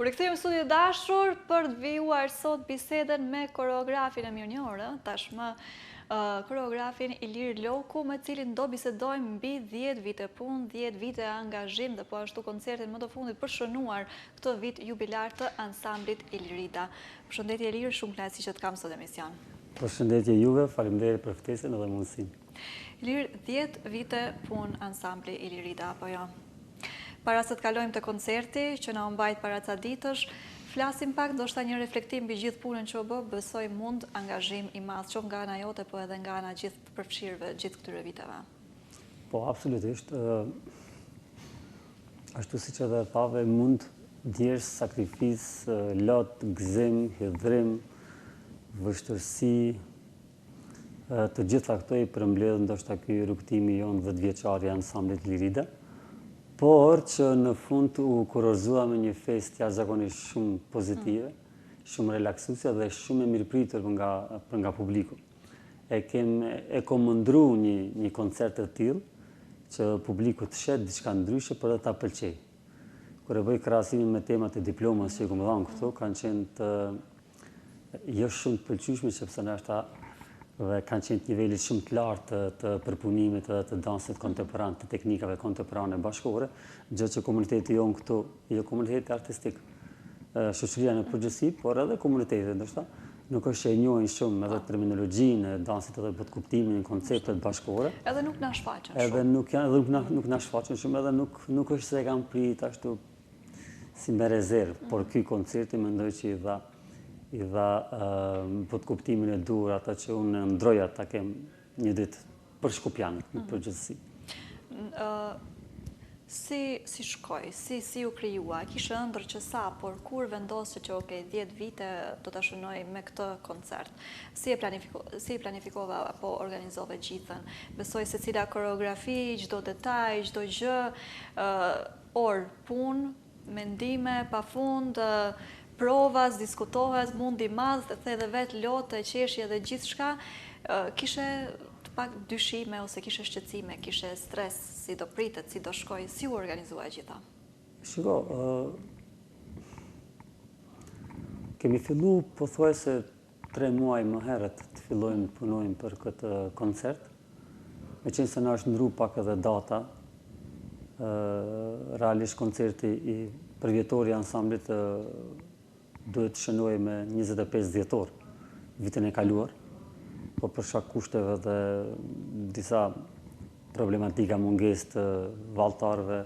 U rikthehemi në studio dashur për të vijuar sot bisedën me koreografin e mirënjohur, tashmë koreografin Ilir Loku, me cilin do bisedojmë mbi 10 vite punë, 10 vite angazhim dhe po ashtu koncertin më të fundit për shënuar këtë vit jubilar të ansamblit Ilirida. Përshëndetje Ilir, shumë kënaqësi që të kam sot në emision. Përshëndetje juve, faleminderit për ftesën edhe mundësinë. Ilir, 10 vite punë ansambli Ilirida, apo jo? Para se të kalojmë të koncerti, që na mbajt para ca ditësh, flasim pak, ndoshta një reflektim mbi gjithë punën që u bë, besoj mund angazhim i madh, qoftë nga ana jote, po edhe nga ana gjithë të përfshirëve gjithë këtyre viteve. Po, absolutisht. Ashtu siç edhe thave, mund djesh, sakrificë, lot, gëzim, hidhrim, vështirësi, të gjitha këto i përmbledh ndoshta ky rrugtimi jon 10 vjeçar i ansamblit Ilirida. Por që në fund u kurorëzua me një fest jashtëzakonisht shumë pozitive, shumë relaksuese dhe shumë e mirëpritur për nga publiku. E komandru një koncert të tillë që publiku të shet diçka ndryshe, por edhe ta pëlqej. Kur e bëj krahasimin me temat e diplomës që i kam dhënë këtu, kanë qenë të jo shumë të pëlqyeshme, sepse ndoshta dhe kanë qenë nivelit shumë të lartë të përpunimit dhe të dansit kontemporan, të teknikave kontemporane bashkëore, gjë që komuniteti jonë këtu, jo komuniteti artistik, shoqëria në përgjithësi, por edhe komuniteti, ndoshta, nuk është që e njohin shumë edhe terminologjinë e dansit edhe për të kuptimin, konceptet bashkëore. Edhe nuk na shfaqen shumë. Edhe nuk na shfaqen shumë, edhe nuk është se e kanë prit ashtu si me rezervë, por ky koncerti mendoj që i dha për të kuptimin e dur, ata që unë ndroja ta kem një ditë për Shkupianët në përgjithësi. Si shkoj, si u krijua, kishte ëndër që sa, por kur vendosë që 10 vite do ta shënoj me këtë koncert? Si e planifikova apo organizove gjithën? Besoj se cila koreografi, çdo detaj, çdo gjë, orë punë, mendime pafund, provas, diskutohes, mundi madh, the dhe vetë lotë, qeshje dhe gjithë shka, kishe të pak dyshime ose kishe shqetësime, kishe stres, si do pritet, si do shkoj, si u organizua gjitha? Shiko, kemi fillu pothuajse 3 muaj më herët të fillojmë të punojmë për këtë koncert, me qenë se na është ndru pak edhe data, realisht koncerti i përvjetori ansamblit duhet të shënoj me 25 dhjetor vitin e kaluar, po për shkak kushteve dhe disa problematika mungesë të vallëtarëve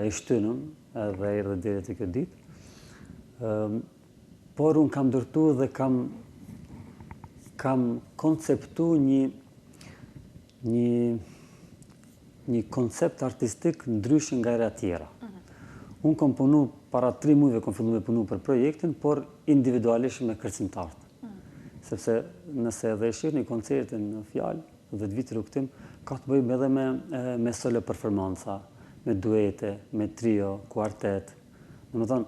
e shtynëm edhe erdhe deri te kjo ditë. Por unë kam ndërtu dhe kam konceptu një koncept artistik ndryshe nga era tjera. Unë kam punu para 3 muajve kam filluar me punu për projektin, por individualisht me kërcimtarët. Sepse nëse edhe e shihni koncertin në fjalë, 10 vite rrugtim, ka të bëjë edhe me solo performanca, me duete, me trio, kuartet. Domethënë,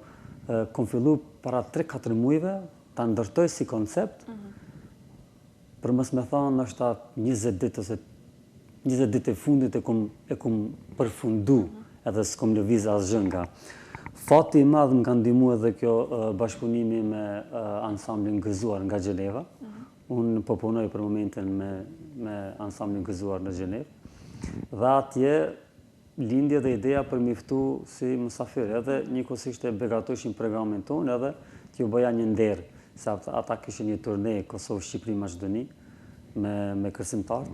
kam filluar para 3-4 muajve ta ndërtoj si koncept, për mos me thonë ndoshta 20 ditë ose 20 ditë e fundit e kum përfundu, edhe s'kom lëviz asgjë nga. Fati i madh më ka ndihmuar edhe kjo bashkëpunimi me ansamblin Gëzuar nga Gjeneva. Unë po punoj për momentin me ansamblin Gëzuar në Gjenevë. Dhe atje lindje dhe ideja për me ftu si mysafir, edhe njëkohësisht e begatojshin programin tonë, edhe t'ju bëja një nder, se ata kishin një turne Kosovë, Shqipëri, Maqedoni me kërcimtarët.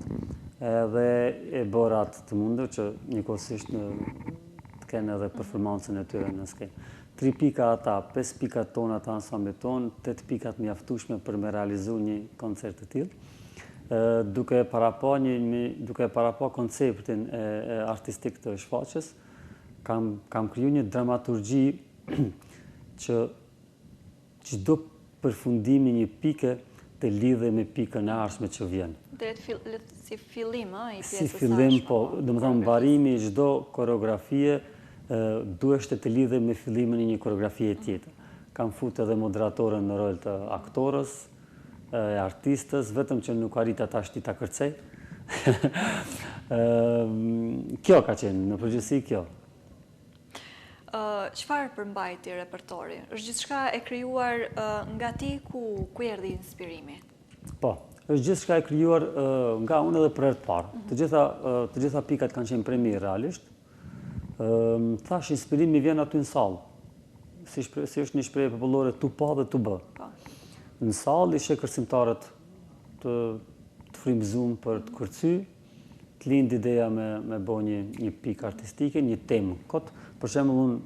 Edhe e bëra atë të mundur që njëkohësisht të kenë edhe performancën e tyre në skenë. 3 pika ata, 5 pika tona të ansamblit tonë, 8 pikat mjaftueshme për me realizu një koncert të tillë. Duke parapa konceptin artistik të shfaqjes, kam kriju një dramaturgji që çdo përfundimi një pike të lidhe me pikën e ardhshme që vjen. Si fillim, i pjesës Si fillim, po, domethënë mbarimi i çdo koreografie duhet të lidhe me fillimin e një koreografie tjetër. Kam futur edhe moderatorën në rol të aktorës, e artistës, vetëm që nuk arrita tash ta kërcej. Kjo ka qenë, në përgjithësi kjo. çfarë përmbajti repertori? Është gjithçka e krijuar nga ti ku erdhi inspirimi? Po, është gjithçka e krijuar nga unë edhe për herë të parë. Të gjitha pikat kanë qenë premi realisht. Thash inspirimi vjen aty në sallë. Si është një shprehje popullore tu pa dhe tu bë. Në sallë ishe kërcimtarët të frymëzuar për të kërcy, të lind ideja me bo një pikë artistike, një temë. Për shembull, unë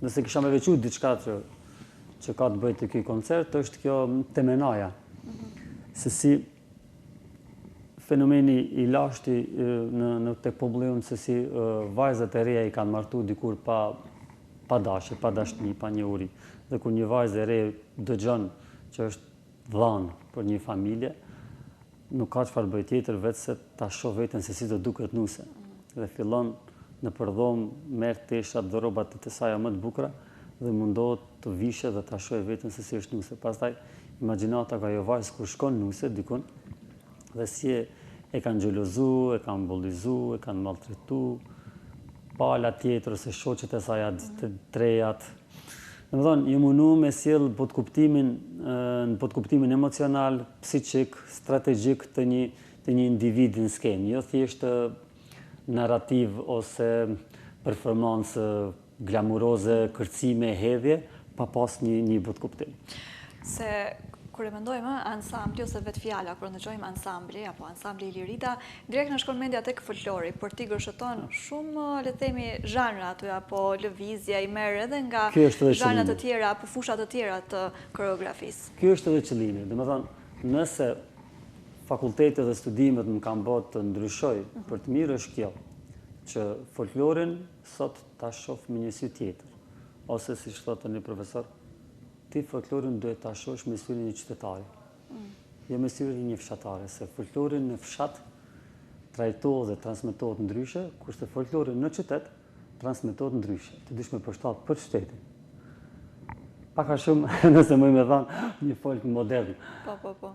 nëse kisha me veçu diçka që ka të bëjë të ky koncert, është kjo temenaja. Se si fenomeni i lashti në tek populli se si vajzat e reja i kanë martu dikur pa dashje, pa dashni, pa njohuri. Dhe kur një vajzë e re dëgjon që është dhanë për një familje, nuk ka çfarë bëj tjetër vetë se ta shoh veten se si do duket nuse. Dhe fillon në përdhom, merr teshat dhe rrobat e saj më të bukura dhe mundohet të vishe dhe ta shohë veten se si është nuse. Pastaj imagjinata ka ajo vajzë kur shkon nuse dikun dhe si e kanë xhelozu, e kanë bullizu, e kanë maltretu, pala tjetër ose shoqet e saj të trejat. Domethënë, ju mundu me sjell në podkuptimin emocional, psiqik, strategjik të një individi në skenë, jo thjesht narrativ ose performancë glamuroze, kërcime, hedhje, pa pas një podkuptim. Se kur e mendojmë ansambli ose vetë fjala, kur ndëgjojmë ansambli apo ansambli Ilirita, direkt në shkon mendja tek folklori, por ti gërshëton shumë, le të themi, zhanra aty apo lëvizja i merr edhe nga zhanra të tjera apo fusha të tjera të koreografisë. Ky është edhe qëllimi. Domethënë, nëse fakultetet dhe studimet më kanë bërë të ndryshoj për të mirë është kjo, që folklorin sot ta shoh me një sy tjetër, ose siç thotë një profesor, ti folklorin duhet ta shohësh me syrin e një qytetari, jo me syrin e një fshatare, se folklorin në fshat trajtohet dhe transmetohet ndryshe, kurse folklorin në qytet transmetohet ndryshe. Ti duhet me përshtat për shtetin. Paka shumë, nëse më me thanë, një folk modern. Po.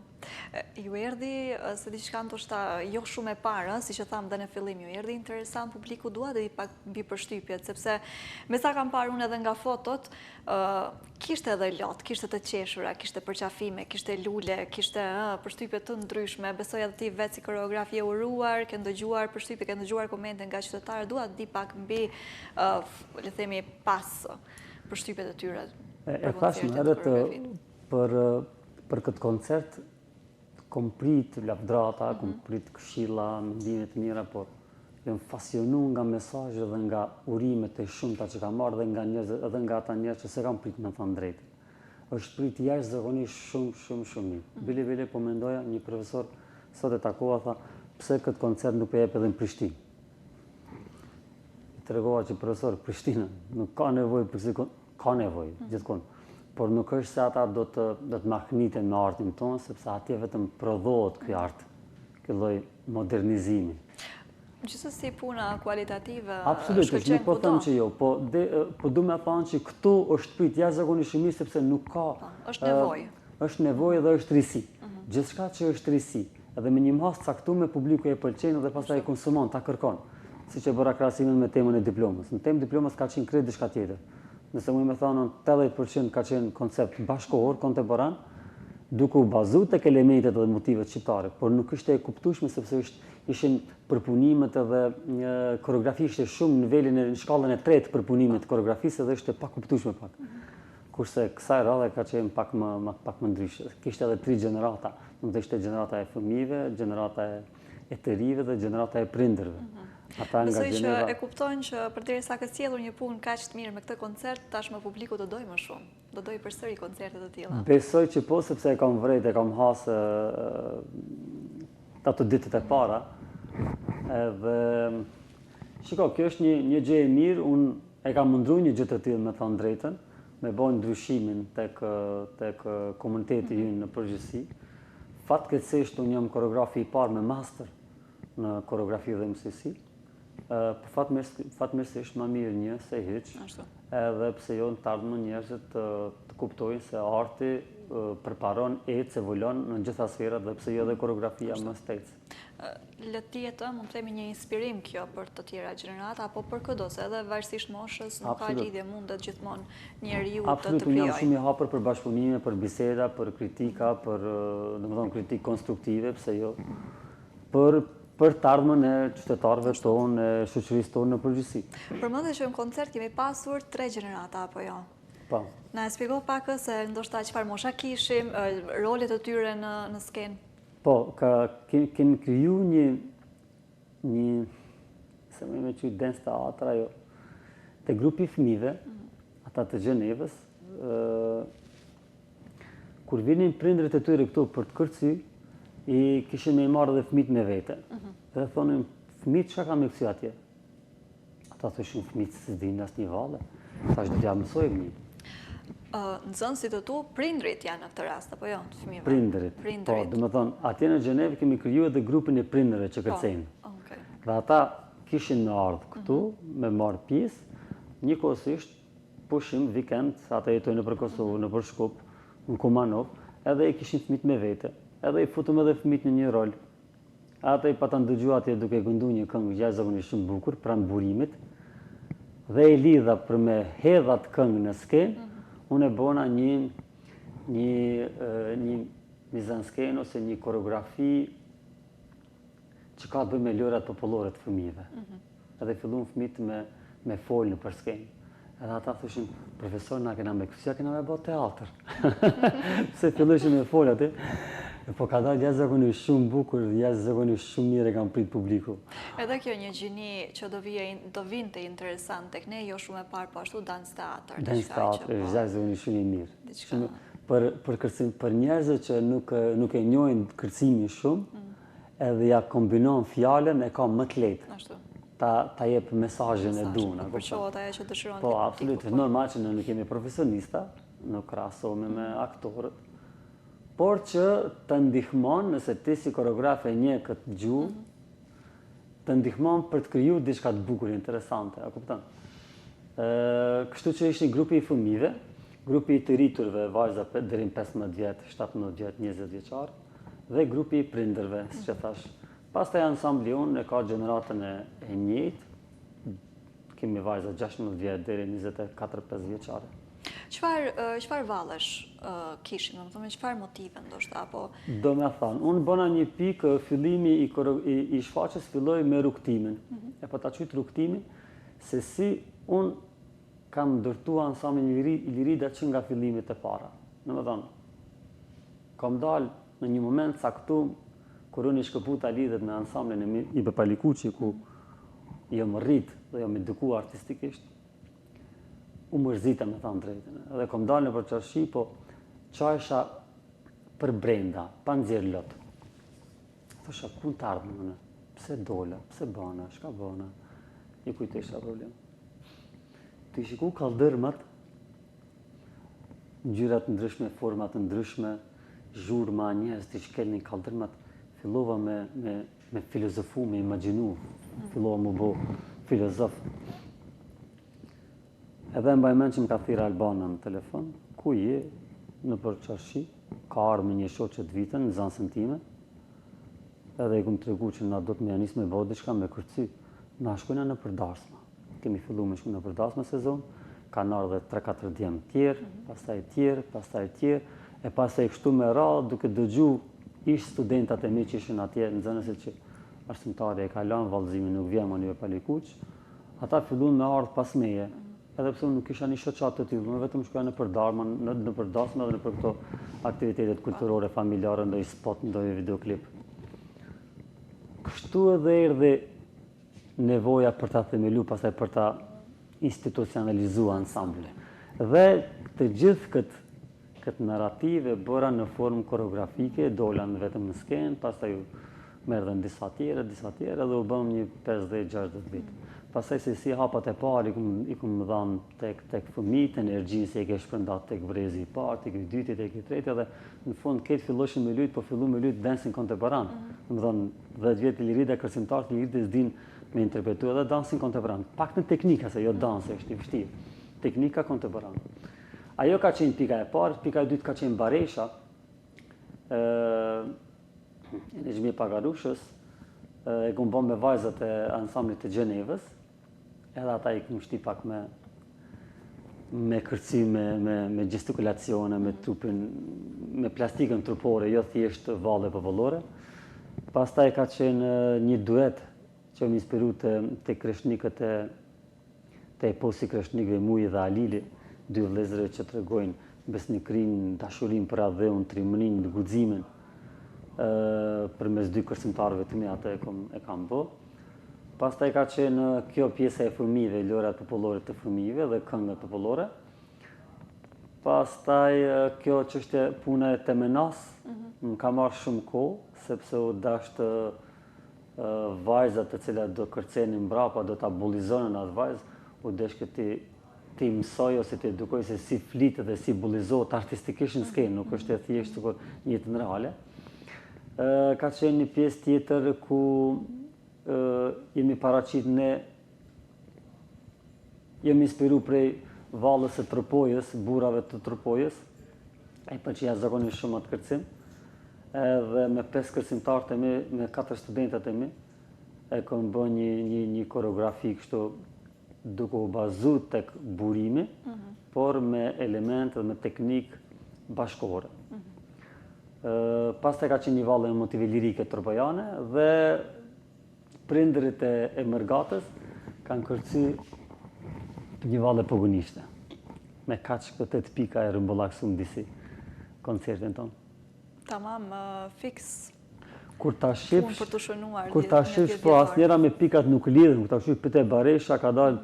Ju erdhi se diçka ndoshta jo shumë e parë, si që thamë dhe në fillim, ju erdhi interesant publiku dua dhe i pak mbi përshtypjet, sepse me sa kam parë unë edhe nga fotot, kishte edhe lot, kishte të qeshura, kishte përqafime, kishte lule, kishte përshtypje të ndryshme. Besoj edhe ti vetë si koreografi e uruar, ke ndëgjuar përshtypje, ke ndëgjuar komente nga qytetarë, dua di pak mbi, le themi, pas përshtypjet e tyre. E thash më herët për këtë koncert, kom prit lavdrata, kom prit këshilla, mendime të mira, por jam fasionu nga mesazhet dhe nga urimet e shumta që kam marrë edhe nga ata njerëz që se kam prit me thënë drejtë. Është prit jashtëzakonisht shumë mirë. Bile po mendoja, një profesor sot e takova, tha, pse këtë koncert nuk e jep edhe në Prishtinë. Tregova që profesor, Prishtina nuk ka nevojë për këtë, ka nevojë gjithkohë. Por nuk është se ata do të mahniten me artin tonë, sepse atje vetëm prodhohet ky art, ky lloj modernizimi. Gjithsesi puna kualitative absolutisht, nuk po them që jo, po du me thënë që këtu është prit jashtëzakonisht shumë mirë sepse nuk ka. Është nevojë. Është nevojë dhe është risi. Gjithçka që është risi, edhe me një mas caktuar publiku e pëlqen dhe pastaj e konsumon, ta kërkon. Siç e bëra krahasimin me temën e diplomës. Në temë diplomës ka qenë krejt diçka tjetër. Nëse mu me thonë, 80% ka qenë koncept bashkohor, kontemporan, duke u bazu tek elementet dhe motivet shqiptare, por nuk është e kuptueshme sepse ishin përpunimet edhe koreografi ishte shumë në shkallën e tretë përpunimit koreografisë dhe ishte pa kuptueshme pak. Kurse kësaj radhe ka qenë pak më ndryshe. Kishte edhe 3 gjenerata, nuk ishte gjenerata e fëmijëve, gjenerata e të rive dhe gjenerata e prindërve. Besoj që e kuptojnë që përderisa ke sjellur një punë kaq të mirë me këtë koncert, tashmë publiku do dojë më shumë. Do dojë përsëri koncerte të tilla. Besoj që po, sepse e kam vrejt, e kam hasë ato ditët e para. Edhe shiko, kjo është një gjë e mirë, unë e kam mundruar një gjë të tillë me thënë drejtën, me bëjë ndryshimin tek komuniteti ynë në përgjithësi. Fatkeqësisht unë jam koreografi i parë me master në koreografi dhe mësisi. Për fatmirësisht më mirë një se hiç, edhe pse jo në të ardhmen njerëzit të kuptojnë se arti përparon, ecë, evolon në gjitha sferat dhe pse jo dhe koreografia më stecë. le të jetë, mund të themi një inspirim kjo për të tjera gjenerata, apo për këdo, se edhe varësisht moshës nuk ka lidhje, mundet gjithmonë njeriu të Absolut, unë jam shumë i hapur për bashkëpunime, për biseda, për kritika, për domethënë kritikë konstruktive, pse jo, për të ardhmen e qytetarëve tonë, e shoqërisë tonë në përgjithësi. Përmendë që në koncert kemi pasur 3 gjenerata, apo jo? Po. Na e shpjego pak se ndoshta çfarë mosha kishim, rolet e tyre në skenë. Po, kemi kriju një se më qytë dance teatra, jo, të grupi fëmijëve, ata të Gjenevës, kur vinin prindrit e tyre këtu për të kërcy, i kishin me i marrë dhe fëmijët me vete. Dhe thonin, fëmijët çka kam me kësy atje? Ata thoshin fëmijët se s'dinë asnjë valle. Tash do t'ja mësojmë një. Nxënësit e tu, prindrit janë në këtë rast, apo jo, të fëmijëve? Prindrit. Po, do më thonë, atje në Gjenevë kemi kriju edhe grupin e prindërve që kërcejnë. Dhe ata kishin në ardhë këtu, me marrë pjesë, njëkohësisht pushim, vikend, ata jetojnë nëpër Kosovë, nëpër Shkup, në Kumanov, edhe i kishin fëmijët me vete, edhe i futëm edhe fëmijët në një rol. Ata i patan dëgju atje duke këndu një këngë jashtëzakonisht shumë bukur, pranë burimit, dhe i lidha për me hedhat këngë në skenë, unë e bona një mizanskenë ose një koreografi që ka të bëjë me lojrat popullore të fëmijëve. Edhe fillun fëmijët me folë në për skenë. Edhe ata thushin, profesor, na kena me kësja, kena me bë teatr. Se fillushin me folë aty. Po ka dalë jashtëzakonisht shumë bukur, jashtëzakonisht shumë mirë e kam prit publiku. Edhe kjo një gjini që do vinte interesant tek ne, jo shumë e parë, po ashtu dance teatr. Dance teatr, jashtëzakonisht shumë i mirë. Për njerëzit që nuk e njohin kërcimin shumë, edhe ja kombinon fjalën, e ka më të lehtë. Ta jep mesazhin e duhur. Përqohet ajo që dëshiron. Po, absolutisht, normal që ne nuk jemi profesionista, nuk krahasohemi me aktorët, por që të ndihmon, nëse ti si koreograf e nje këtë gjuhë, të ndihmon për të kriju diçka të bukur, interesante, a kupton? Kështu që ishte grupi i fëmijëve, grupi i të rriturve, vajza deri në 15 vjet, 17 vjet, 20 vjeçar, dhe grupi i prindërve, siç e thash. Pastaj ansambli unë e ka gjeneratën e njëjtë, kemi vajza 16 vjet deri 24-25 vjeçare. Çfarë vallesh kishim, domethënë çfarë motive ndoshta apo? Do me thonë, unë bëna një pikë, fillimi i shfaqjes filloi me rrugtimin. E po ta quajt rrugtimin, se si unë kam ndërtuar ansamblin Ilirida që nga fillimit e para. Domethënë, kam dalë në një moment caktuar kur unë i shkëputa lidhet me ansamblin e Ibe Palikuqi, ku jam rrit dhe jam edukuar artistikisht. U mërzita me thanë drejtën. Edhe kom dalë në për qërshi, po qa isha për brenda, pa nëzirë lotë. Thosha, ku të ardhë mëne? Pse dola? Pse bana? Shka bana? I kujtesha problem. Të i shiku kaldërmat, ngjyrat ndryshme, format ndryshme, zhurma, njerëz të shkelnin kaldërmat, fillova me filozofu, me imaginu, fillova më bo filozof. Edhe mbaj mend që më ka thirrë Albana në telefon, ku je, në për qarshi, ka ardhur me një shoqe të vitën, në zansën time, edhe i kom tregu që na do të më janis me bë diçka me kërcy. Na shkojna në përdarsma. Kemi filluar me shku në përdarsma sezon, kanë ardhur 3-4 djem tjerë, pastaj tjerë, e pastaj kështu me radhë duke dëgju ish studentat e mi që ishin atje, nxënësit që arsimtari e ka lënë vallëzimin, nuk vjen më në Palikuq, ata filluan me ardh pas meje. Edhe pse nuk kisha një shoqat të tillë, më vetëm shkoja në përdarsma dhe në për këto aktivitetet kulturore, familjare, ndonjë spot, ndonjë videoklip. Kështu edhe erdhi nevoja për ta themelu, pastaj për ta institucionalizuar ansamblin. Dhe të gjithë këtë narrative bëra në formë koreografike, dolan vetëm në skenë, pastaj merrën disa tjerë, dhe u bëm një 50-60 vit. Pastaj se si hapat e parë i kum dhanë tek fëmijët, energjinë se e ke shpërndat tek vrezi i parë, tek i dyti, tek i treti, dhe në fund këtë filloshin me lujt, po fillu me lujt dansin kontemporan. Domethënë 10 vjet Ilirida kërcimtar të Iliridës din me interpretu edhe dansin kontemporan. Pak në teknika, se jo danse, është i vështirë. Teknika kontemporan. Ajo ka qenë pika e parë, pika e dytë ka qenë Baresha, Nejmi Pagarushës, e kom bën me vajzat e ansamblit të Gjenevës, edhe ata i kom shti pak me kërcy, me gestikulacione, me trupin, me plastikën trupore, jo thjesht valle popullore. Pastaj ka qenë një duet që më inspiru të kreshnikët të eposi kreshnikëve Muji dhe Alili, dy vëllezëre që tregojnë besnikrinë, dashurinë për adheun, trimërinë, guximin, përmes dy kërcimtarëve të mi atë e kam bë. Pastaj ka qenë kjo pjesa e fëmijëve, lojrat popullore të fëmijëve dhe këngët popullore. Pastaj kjo çështje puna e Temenas, më ka marrë shumë kohë, sepse u dashtë vajzat të cilat do kërcenin mbrapa, do të bulizonin atë vajzë, u deshë ti mësoj ose ti edukoj se si flitë dhe si bulizohet artistikisht në skenë, nuk është e thjeshtë sikur në jetën reale. Ka qenë një pjesë tjetër ku jemi paraqit ne, jemi inspiru prej vallës së Tërpojës, burrave të Tërpojës, ai pëlqej zakonisht shumë atë kërcim. Edhe me 5 kërcimtarët e mi, me 4 studentët e mi, e kom bën një koreografi kështu duke u bazu tek burimi, por me elemente dhe me teknikë bashkore. Pastaj ka qenë një vallë emotive lirike tërpojane dhe prindërit e Mërgatës kanë kërcy një vallë pogunishte. Me kaq këtë 8 pika e rëmbullaksu në disi koncertin tonë. Tamam, fix. Kur ta shifsh, për të shënuar. Kur ta shifsh, po asnjëra me pikat nuk lidhen. Kur ta shifsh Pete Baresha ka dalë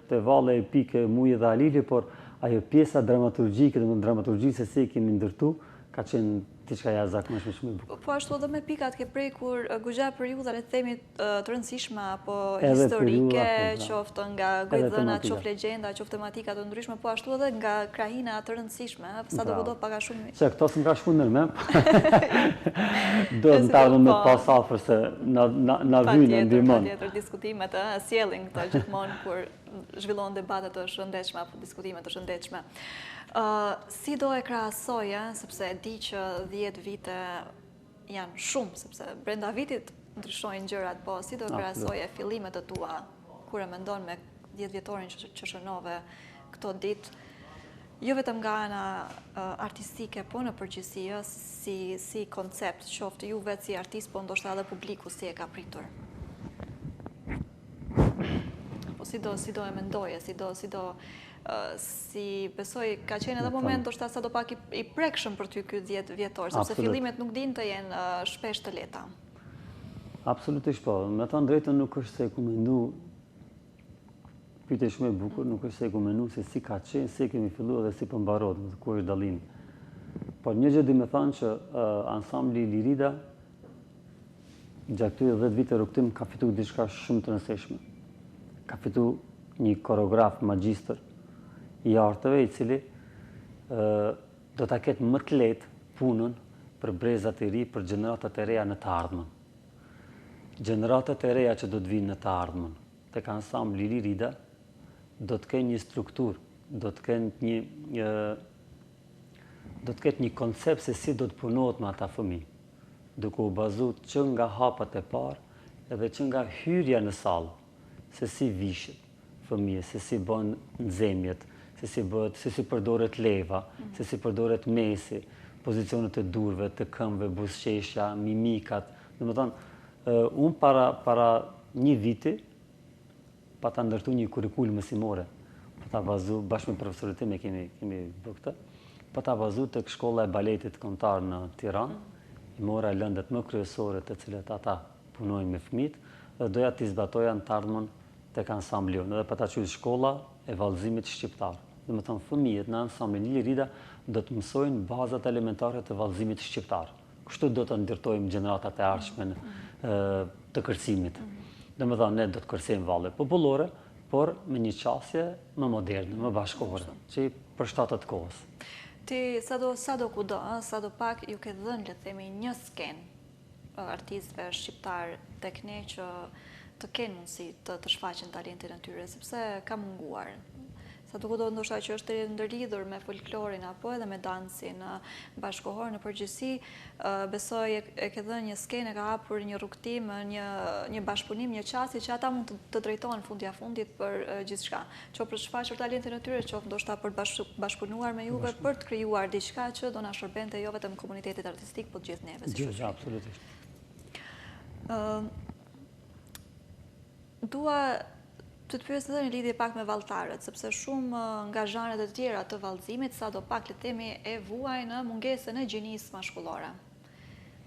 te valle epike Muji dhe Alili, por ajo pjesa dramaturgjike, domethënë dramaturgjisë se si e kemi ndërtu, ka qenë diçka jashtëzakonisht shumë e bukur. Po ashtu edhe me pikat ke prekur goxha periudha le të themi të rëndësishme apo historike, qoftë nga gojdhënat, qoftë legjenda, qoftë tematika të ndryshme, po ashtu edhe nga krahina të rëndësishme, sa do kudo pak a shumë. Që këto s'm ka shkuar më. Do të ndalëm me pas afër se na vjen ndihmon. Patjetër diskutimet sjellin këto gjithmonë kur zhvillohen debate të shëndetshme apo diskutime të shëndetshme. Si do e krahasoj, sepse e di që 10 vite janë shumë, sepse brenda vitit ndryshojnë gjërat, po si do e krahasoj fillimet e tua kur e mendon me 10 vjetorin që shënove këto ditë, jo vetëm nga ana artistike, po në përgjithësi si koncept, qoftë ju vetë si artist, po ndoshta edhe publiku si e ka pritur. Po si do e mendoje, si besoj ka qenë edhe moment ndoshta sa do pak i prekshëm për ty ky 10 vjetor, sepse fillimet nuk din të jenë shpesh të lehta. Absolutisht po. Me thënë drejtën nuk është se ku mendu, pyetje shumë e bukur, nuk është se ku mendu se si ka qenë, si kemi filluar dhe si po mbarohet, ku është dallimi. Por një gjë di me thënë që ansambli Lirida gjatë këtyre 10 vite rrugtim ka fituar diçka shumë të rëndësishme. Ka fitu një koreograf magjistër i arteve i cili do ta ketë më të lehtë punën për brezat e ri, për gjeneratat e reja në të ardhmen. Gjeneratat e reja që do të vinë në të ardhmen tek ansambli Lirida do të kenë një strukturë, do të ketë një koncept se si do të punohet me ata fëmijë, duke u bazuar që nga hapat e parë edhe që nga hyrja në sallë, se si vishet fëmijë, se si bën nxemjet, se si përdoret leva, se si përdoret mesi, pozicionet e durve, të këmbëve, buzëqeshja, mimikat. Domethënë, unë para një viti pa ta ndërtu një kurrikulum mësimore, pa ta bazu bashkë me profesorët e mi kemi bërë këtë, pa ta bazu tek shkolla e baletit kombëtar në Tiranë, i mora lëndet më kryesore të cilat ata punojnë me fëmijët dhe doja t'i zbatoja në të ardhmen tek ansambli jonë, edhe pa ta quajtur shkolla e vallëzimit shqiptar. Domethënë fëmijët në ansamblin Lirida do të mësojnë bazat elementare të vallëzimit shqiptar. Kështu do të ndërtojmë gjeneratat e ardhshme të kërcimit. Domethënë ne do të kërcejmë valle popullore, por me një qasje më moderne, më bashkëkohore, që i përshtatet kohës. Ti sado kudo, sado pak ju ke dhënë le të themi një skenë artistëve shqiptar tek ne që të kenë mundësi të shfaqen talentin e tyre, sepse ka munguar. Sa duket do ndoshta që është ndërlidhur me folklorin apo edhe me dansin bashkëkohor në përgjithësi, besoj e ke dhënë një skenë, ka hapur një rrugtim, një bashkëpunim, një qasje që ata mund të drejtohen fundi a fundit për gjithçka. Qoftë për të shfaqur talentin e tyre, qoftë ndoshta për bashkëpunuar me juve për të krijuar diçka që do na shërbente jo vetëm komunitetit artistik, por gjithë neve si shoqëri. Absolutisht. Dua të të pyes edhe në lidhje pak me vallëtarët, sepse shumë nga zhanret e tjera të vallëzimit, sadopak le të themi e vuajnë në mungesën e gjinisë mashkullore.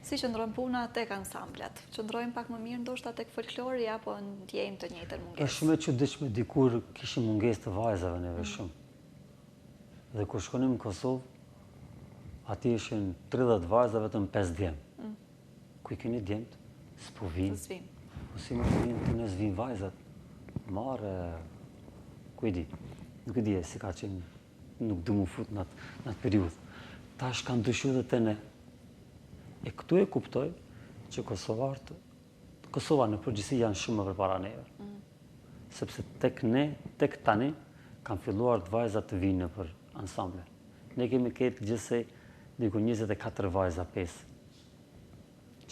Si qëndron puna tek ansamblet? Qëndrojnë pak më mirë ndoshta tek folklori apo ndjejnë të njëjtën mungesë? Është shumë e çuditshme, dikur kishim mungesë të vajzave neve shumë. Dhe kur shkonim në Kosovë, aty ishin 30 vajza vetëm 5 djem. Ku i keni djemt? S'po vinë. Po si më vinë të nësë vinë vajzat? Marë, ku i di? Nuk i di e si ka qenë, nuk du mu fut në atë periudhë. Ta është kanë dyshu dhe të ne. E këtu e kuptoj që Kosova në përgjithësi janë shumë më përpara neve. Sepse tek ne, tek tani, kanë filluar të vajzat të vinë për ansamble. Ne kemi ketë gjithsej diku 24 vajza 5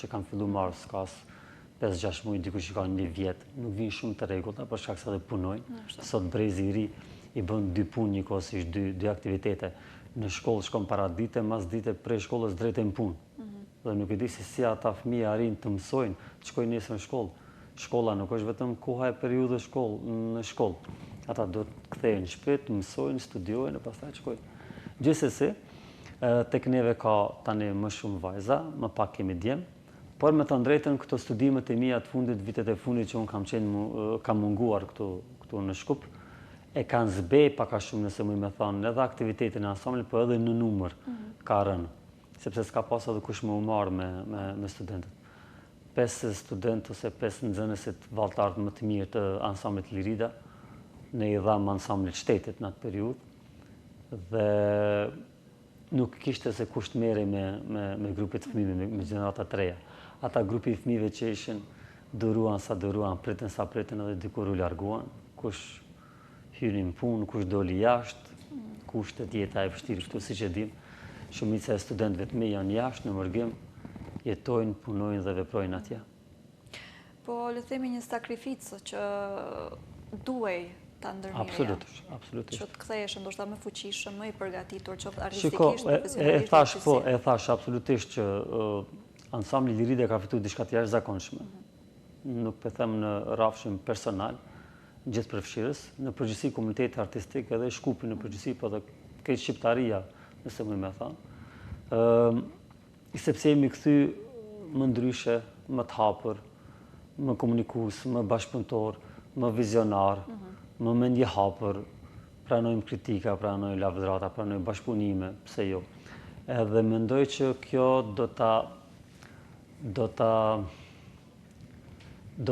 që kanë fillu marë s'kas 5-6 muaj, diku që ka 1 vjet, nuk vinë shumë të rregullta për shkak se dhe punojnë. Sot brezi i ri i bën 2 punë njëkohësisht, 2 aktivitete. Në shkollë shkon para dite, mas dite prej shkollës drejt në punë. Dhe nuk e di se si ata fëmijë arrin të mësojnë, të shkojnë nesër në shkollë. Shkolla nuk është vetëm koha e periudhës në shkollë. Ata do të kthehen shpejt, mësojnë, studiojnë e pastaj shkojnë. Gjithsesi, tek neve ka tani më shumë vajza, më pak kemi djem. Por me të drejtën, këto studimet e mia të fundit, vitet e fundit që unë kam munguar këtu në Shkup, e kanë zbej paka shumë nëse më me thonë edhe aktivitetin e ansamblit, po edhe në numër ka rënë, sepse s'ka pas edhe kush më marrë me studentët. 5 studentë ose 5 nxënësit vallëtarët më të mirë të ansamblit Lirida, ne i dham ansamblit shtetit në atë periudhë, dhe nuk kishte se kush të merrej me grupet fëmijëve, me gjenerata të reja. Ata grupi i fëmijëve që ishin duruan sa duruan, pritën sa pritën edhe dikur u larguan, kush hyrin punë, kush doli jashtë, kushtet jeta e vështirë këtu siç e dim. Shumica e studentëve të mi janë jashtë në mërgim, jetojnë, punojnë dhe veprojnë atje. Po le themi një sakrificë që duhej ta ndërmirja. Absolutisht. Që të kthehesh ndoshta më fuqishëm, më i përgatitur, qoftë artistikisht, profesionalisht. E thash absolutisht që ansambli Lirida ka fituar diçka të jashtëzakonshme. Nuk po them në rrafshin personal, gjithë përfshirës, në përgjithësi komuniteti artistik edhe Shkupi në përgjithësi, po edhe krejt shqiptaria, nëse më thonë. Sepse jemi kthy më ndryshe, më të hapur, më komunikues, më bashkëpunëtor, më vizionar, më mendje hapur, pranojmë kritika, pranojmë lavdrata, pranojmë bashkëpunime, pse jo. Edhe mendoj që kjo do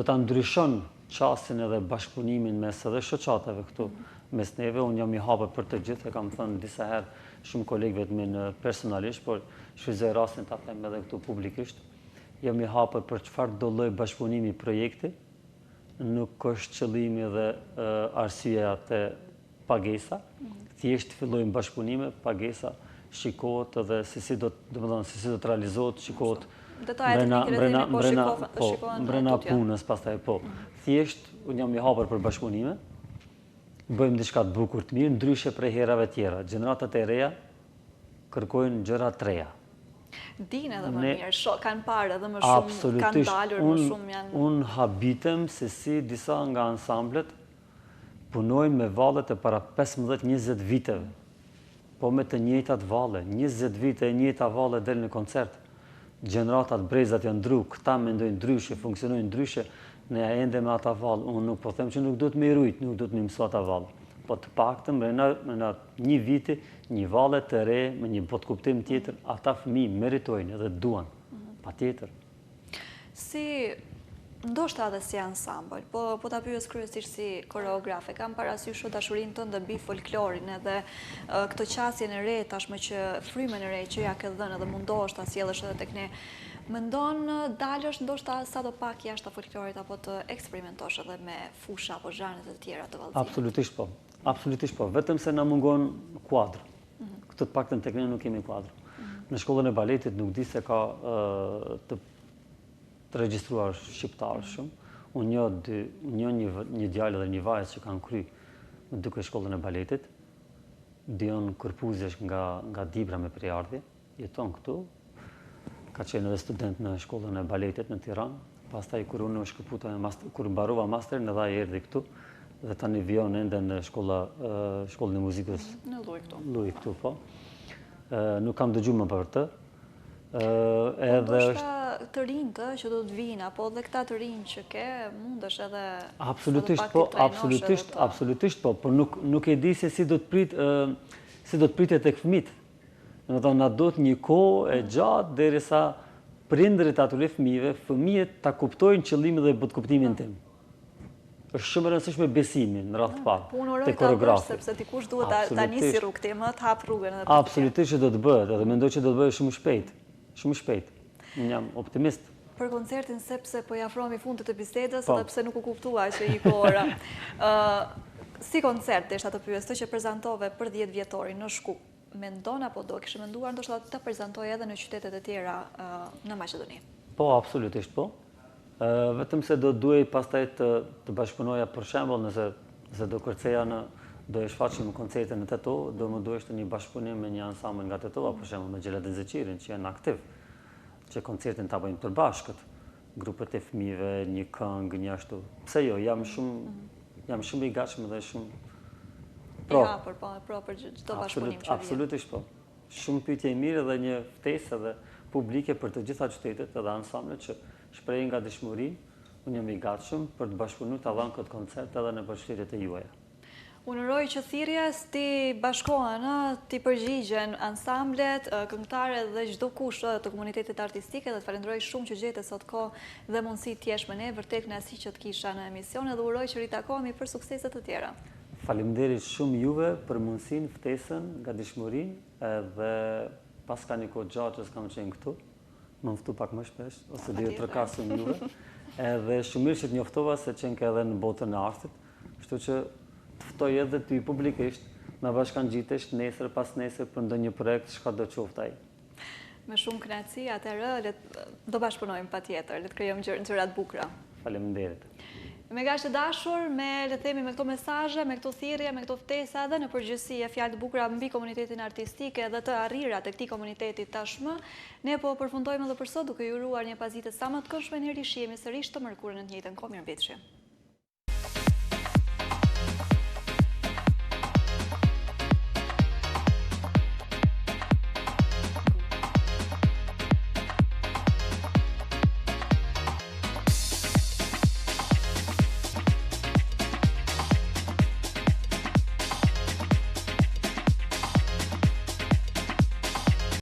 ta ndryshon qasjen edhe bashkëpunimin mes edhe shoqatave këtu mes neve. Unë jam i hapur për të gjithë, e kam thënë disa herë shumë kolegëve të mi personalisht, por shfrytëzoj rastin ta them edhe këtu publikisht. Jam i hapur për çfarë do lloj bashkëpunimi projekti, nuk është qëllimi dhe arsyeja te pagesa, thjesht fillojmë bashkëpunime, pagesa shikohet edhe se si do të realizohet, shikohet mbrena punës, pastaj po. Thjesht, unë jam i hapur për bashkëpunime, bëjmë diçka të bukur të mirë, ndryshe prej herave tjera. Gjeneratat e reja kërkojnë gjëra të reja. Dinë edhe më mirë, kanë parë edhe më shumë, kanë dalur më shumë janë. Unë habitem se si disa nga ansamblet punojnë me vallet e para 15-20 viteve, po me të njëjtat valle, 20 vite e njëjta valle del në koncert. Gjeneratat brezat janë ndru, këta mendojnë ndryshe, funksionojnë ndryshe, ne ende me ata vallë. Unë nuk po them që nuk do të me rujt, nuk do të me mësu ata vallë. Po të paktën mrena 1 viti, një valle të re, me një botkuptim tjetër, ata fëmijë meritojnë edhe duan, pa tjetër. Si, ndoshta edhe si ansambël, po ta pyes kryesisht si koreografe, kam parasysh dashurinë tënde mbi folklorin edhe këtë qasjen e re tashmë që frymën e re që ja ke dhënë edhe mundohesh ta sjellësh edhe tek ne. Mendon dalësh ndoshta sa do pak jashtë folklorit apo të eksperimentosh edhe me fusha apo zhanre të tjera të vallëzimit? Absolutisht po. Absolutisht po. Vetëm se na mungon kuadër. Këtë të paktën tek ne nuk kemi kuadër. Në shkollën e baletit nuk di se ka të regjistruar shqiptar shumë. Unë një djalë dhe një vajzë që kanë kry në duke shkollën e baletit. Dion Kërpuzesh nga Dibra me Prejardhje, jeton këtu. Ka qenë edhe student në shkollën e baletit në Tiranë. Pastaj kur unë kur mbarova masterin, edhe ai erdhi këtu dhe tani vijon ende në shkollën e muzikës. Në Lluj këtu. Lluj këtu, po. Nuk kam dëgjuar më për të. Ndoshta të rinjtë që do të vinë, apo dhe këta të rinj që ke, mundesh edhe... Absolutisht po, por nuk e di se si do të pritet tek fëmijët. Në të na do të një kohë e gjatë derisa prindërit atyre fëmijëve, fëmijët ta kuptojnë qëllimin dhe butkuptimin tim. Është shumë e rëndësishme besimi në radhë të parë te koreografi. Sepse dikush duhet ta nisi rrugën, të hap rrugën edhe. Absolutisht që do të bëhet, edhe mendoj që do të bëhet shumë shpejt. Shumë shpejt. Unë jam optimist. Për koncertin, sepse po i afrohemi fundit të bisedës, edhe pse nuk u kuptua që i ora. Si koncert desha të pyes, të që prezantove për 10 vjetorin në Shkup, mendon apo do kishe menduar ndoshta të prezantoj edhe në qytetet e tjera në Maqedoni? Po, absolutisht po. Vetëm se do duhej pastaj të bashkëpunoja, për shembull, nëse do kërceja do e shfaqim koncertin në Tetov, do më duhej një bashkëpunim me një ansambël nga Tetova, për shembull me Xheladin Zeqirin, që janë aktiv, që koncertin ta bëjmë përbashkët, grupet e fëmijëve, një këngë, një ashtu. Pse jo, jam shumë i gatshëm dhe shumë i hapur, po, për çdo bashkëpunim që vjen. Absolutisht po. Shumë pyetje e mirë dhe një ftesë edhe publike për të gjitha qytetet edhe ansamblet që shprehin nga dëshmërinë. Unë jam i gatshëm për të bashkëpunuar të dhanë këtë koncert edhe në bashkëqytetet e juaja. Unë uroj që thirrjes ti bashkohen, ti përgjigjen ansamblet, këngëtarët dhe çdo kush të komunitetit artistike, dhe të falenderoj shumë që gjete sot kohë dhe mundësi të jesh me ne, vërtet kënaqësi që të kisha në emision, dhe uroj që ritakohemi për suksese të tjera. Faleminderit shumë juve për mundësinë, ftesën, gatishmërinë, dhe pas ka një kohë gjatë që s'kam qenë këtu, më ftu pak më shpesh, ose dhe trakasun juve, edhe shumë mirë që të njoftova se qenë ke edhe në botën e artit, kështu që të ftoj edhe ty publikisht, na bashkangjitesh nesër pas nesër për ndonjë projekt çka do qoftë ai. Me shumë kënaqësi, atëherë do bashkëpunojmë patjetër, le të krijojmë gjëra të bukura. Faleminderit. Me kaq të dashur, le të themi me këto mesazhe, me këto thirrje, me këto ftesa dhe në përgjithësi fjalë të bukura mbi komunitetin artistike dhe të arrirat e këtij komuniteti tashmë, ne po përfundojmë edhe për sot duke ju uruar një pazitë sa më të këndshme, ne rishihemi sërish të mërkurën në të njëjtën kohë. Mirëmbëjtje.